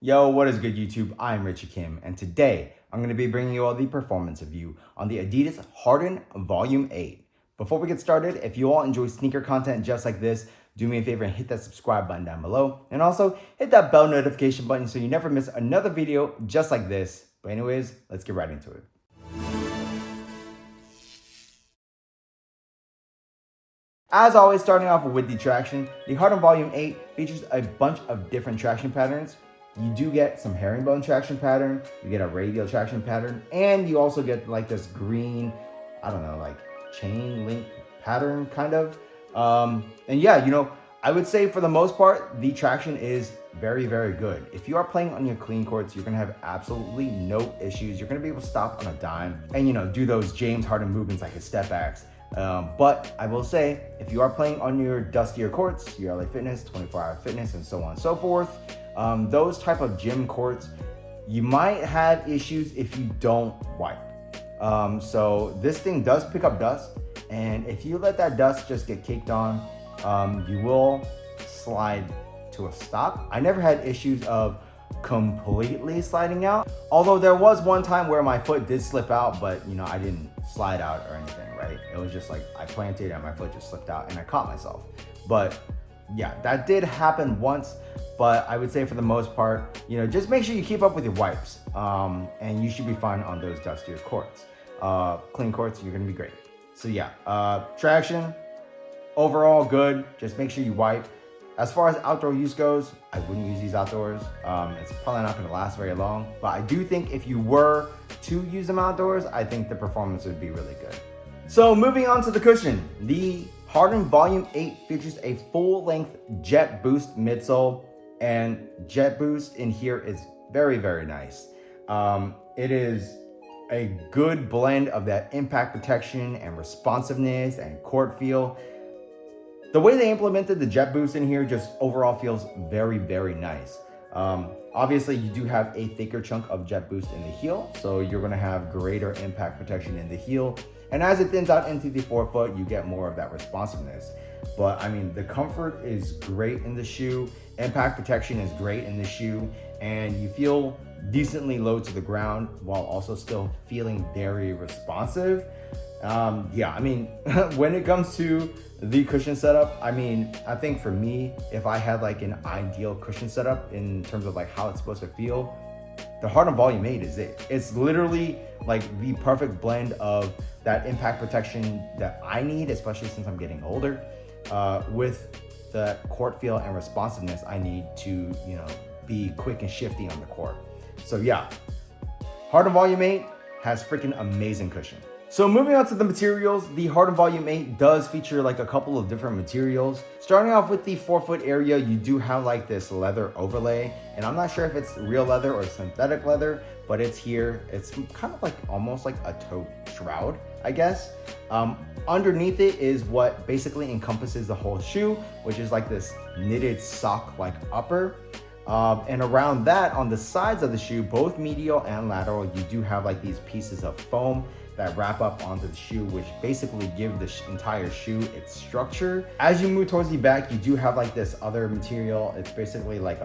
Yo, what is good YouTube? I'm Richie Kim, and today I'm going to be bringing you all the performance review on the Adidas Harden Volume 8. Before we get started, if you all enjoy sneaker content just like this, do me a favor and hit that subscribe button down below, and also hit that bell notification button so you never miss another video just like this. But anyways, let's get right into it. As always, starting off with the traction, the Harden Volume 8 features a bunch of different traction patterns. You do get some herringbone traction pattern, you get a radial traction pattern, and you also get like this green, I don't know, like chain link pattern kind of. And yeah, I would say for the most part, the traction is very, very good. If you are playing on your clean courts, you're gonna have absolutely no issues. You're gonna be able to stop on a dime and do those James Harden movements like a step backs. But I will say, if you are playing on your dustier courts, your LA Fitness, 24-hour Fitness, and so on and so forth, those type of gym courts, you might have issues if you don't wipe. So this thing does pick up dust, and if you let that dust just get caked on, you will slide to a stop. I never had issues of completely sliding out, although there was one time where my foot did slip out, but I didn't slide out or anything, right? It was just like I planted and my foot just slipped out and I caught myself. But yeah, that did happen once. But I would say for the most part, just make sure you keep up with your wipes, and you should be fine on those dustier courts. Clean courts, you're gonna be great. So yeah, traction, overall good. Just make sure you wipe. As far as outdoor use goes, I wouldn't use these outdoors. It's probably not gonna last very long, but I do think if you were to use them outdoors, I think the performance would be really good. So moving on to the cushion, the Harden Volume 8 features a full-length Jet Boost midsole, and Jet Boost in here is very, very nice. It is a good blend of that impact protection and responsiveness and court feel. The way they implemented the Jet Boost in here just overall feels very, very nice. Obviously, you do have a thicker chunk of Jet Boost in the heel, so you're gonna have greater impact protection in the heel. And as it thins out into the forefoot, you get more of that responsiveness. But I mean, the comfort is great in the shoe. Impact protection is great in the shoe. And you feel decently low to the ground while also still feeling very responsive. Yeah, I mean, when it comes to the cushion setup, I mean, I think for me, if I had like an ideal cushion setup in terms of like how it's supposed to feel, the Harden Volume 8 is it. It's literally like the perfect blend of that impact protection that I need, especially since I'm getting older, with the court feel and responsiveness I need to, be quick and shifty on the court. So yeah, Harden Volume 8 has freaking amazing cushion. So moving on to the materials, the Harden Volume 8 does feature like a couple of different materials. Starting off with the forefoot area, you do have like this leather overlay, and I'm not sure if it's real leather or synthetic leather, but it's here. It's kind of like almost like a toe shroud, I guess. Underneath it is what basically encompasses the whole shoe, which is like this knitted sock-like upper. And around that, on the sides of the shoe, both medial and lateral, you do have like these pieces of foam that wrap up onto the shoe, which basically give the entire shoe its structure. As you move towards the back, you do have like this other material. It's basically like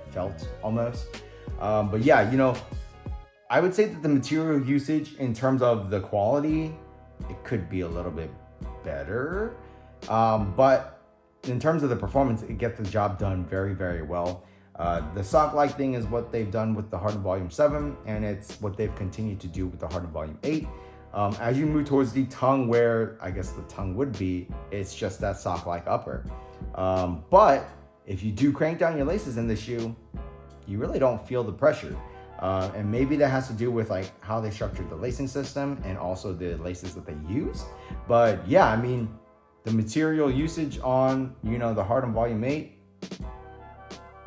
felt almost. But yeah, I would say that the material usage in terms of the quality, it could be a little bit better. But in terms of the performance, it gets the job done very, very well. The sock-like thing is what they've done with the Harden Volume 7, and it's what they've continued to do with the Harden Volume 8. As you move towards the tongue, where I guess the tongue would be, it's just that sock-like upper. But if you do crank down your laces in the shoe, you really don't feel the pressure. And maybe that has to do with like how they structured the lacing system and also the laces that they use. But yeah, I mean, the material usage on, the Harden Volume 8,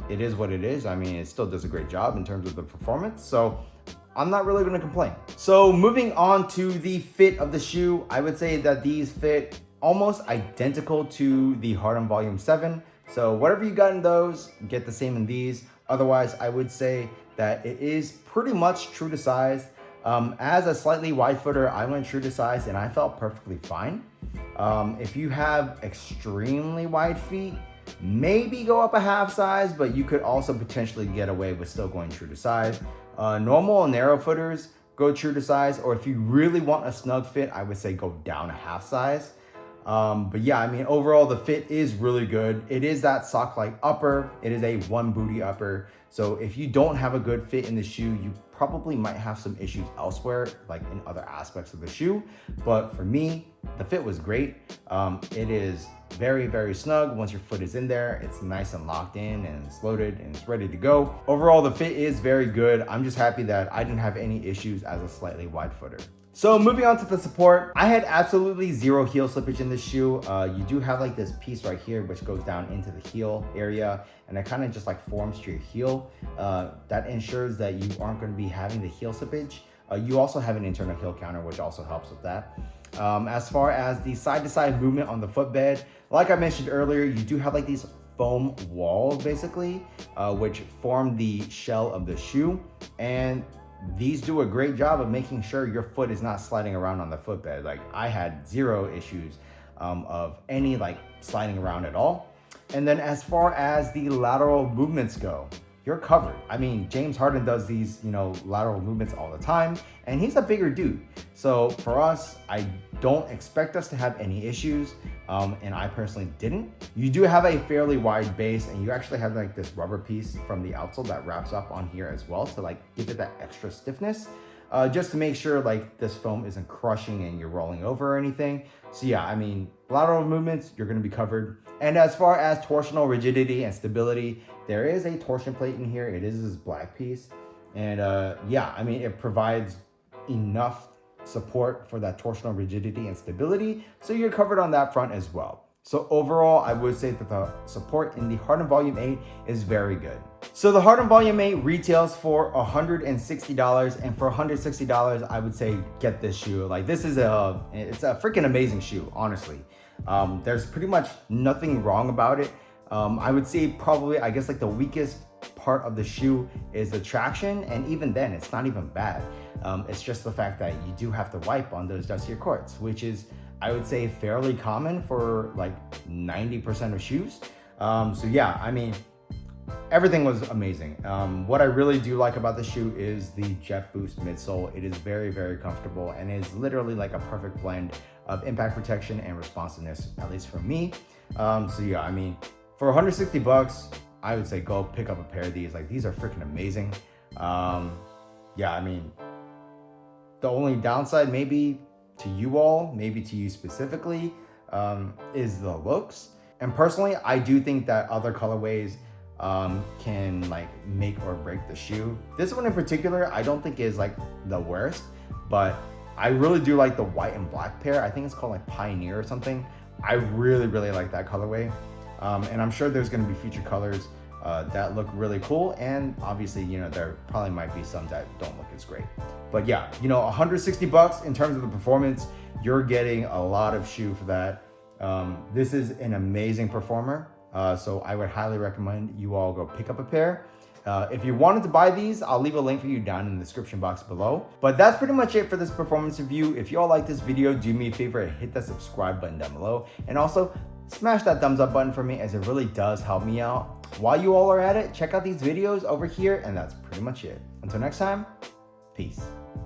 it is what it is. I mean, it still does a great job in terms of the performance. So I'm not really gonna complain. So moving on to the fit of the shoe, I would say that these fit almost identical to the Harden Volume 7. So whatever you got in those, get the same in these. Otherwise, I would say that it is pretty much true to size. As a slightly wide footer, I went true to size and I felt perfectly fine. If you have extremely wide feet, maybe go up a half size, but you could also potentially get away with still going true to size. Normal and narrow footers, go true to size, or if you really want a snug fit, I would say go down a half size. But yeah, I mean, overall, the fit is really good. It is that sock-like upper. It is a one booty upper. So if you don't have a good fit in the shoe, you probably might have some issues elsewhere, like in other aspects of the shoe. But for me, the fit was great. It is very, very snug. Once your foot is in there, it's nice and locked in and it's loaded and it's ready to go. Overall, the fit is very good. I'm just happy that I didn't have any issues as a slightly wide footer. So moving on to the support, I had absolutely zero heel slippage in this shoe. You do have like this piece right here, which goes down into the heel area, and it kind of just like forms to your heel. That ensures that you aren't going to be having the heel slippage. You also have an internal heel counter, which also helps with that. As far as the side-to-side movement on the footbed, like I mentioned earlier, you do have like these foam walls basically, which form the shell of the shoe, and these do a great job of making sure your foot is not sliding around on the footbed. Like I had zero issues of any like sliding around at all. And then as far as the lateral movements go, you're covered. I mean, James Harden does these, lateral movements all the time, and he's a bigger dude. So for us, I don't expect us to have any issues, and I personally didn't. You do have a fairly wide base, and you actually have like this rubber piece from the outsole that wraps up on here as well to like give it that extra stiffness, just to make sure like this foam isn't crushing and you're rolling over or anything. So yeah, I mean, lateral movements, you're gonna be covered. And as far as torsional rigidity and stability, there is a torsion plate in here. It is this black piece. And yeah, I mean, it provides enough support for that torsional rigidity and stability. So you're covered on that front as well. So overall, I would say that the support in the Harden Volume 8 is very good. So the Harden Volume 8 retails for $160, and for $160, I would say get this shoe. Like this is it's a freaking amazing shoe, honestly. There's pretty much nothing wrong about it. I would say probably, I guess like the weakest part of the shoe is the traction, and even then it's not even bad. It's just the fact that you do have to wipe on those dustier courts, which is, I would say, fairly common for like 90% of shoes. So yeah, I mean, everything was amazing. What I really do like about the shoe is the Jet Boost midsole. It is very, very comfortable and is literally like a perfect blend of impact protection and responsiveness, at least for me. So yeah, I mean, for $160, I would say go pick up a pair of these. Like these are freaking amazing. Yeah, I mean, the only downside maybe to you all, maybe to you specifically, is the looks. And personally, I do think that other colorways can like make or break the shoe. This one in particular, I don't think is like the worst, but I really do like the white and black pair. I think it's called like Pioneer or something. I really, really like that colorway. And I'm sure there's gonna be future colors that look really cool. And obviously, there probably might be some that don't look as great. But yeah, $160 in terms of the performance, you're getting a lot of shoe for that. This is an amazing performer. So I would highly recommend you all go pick up a pair. If you wanted to buy these, I'll leave a link for you down in the description box below. But that's pretty much it for this performance review. If you all like this video, do me a favor and hit that subscribe button down below. And also smash that thumbs up button for me, as it really does help me out. While you all are at it, check out these videos over here, and that's pretty much it. Until next time, peace.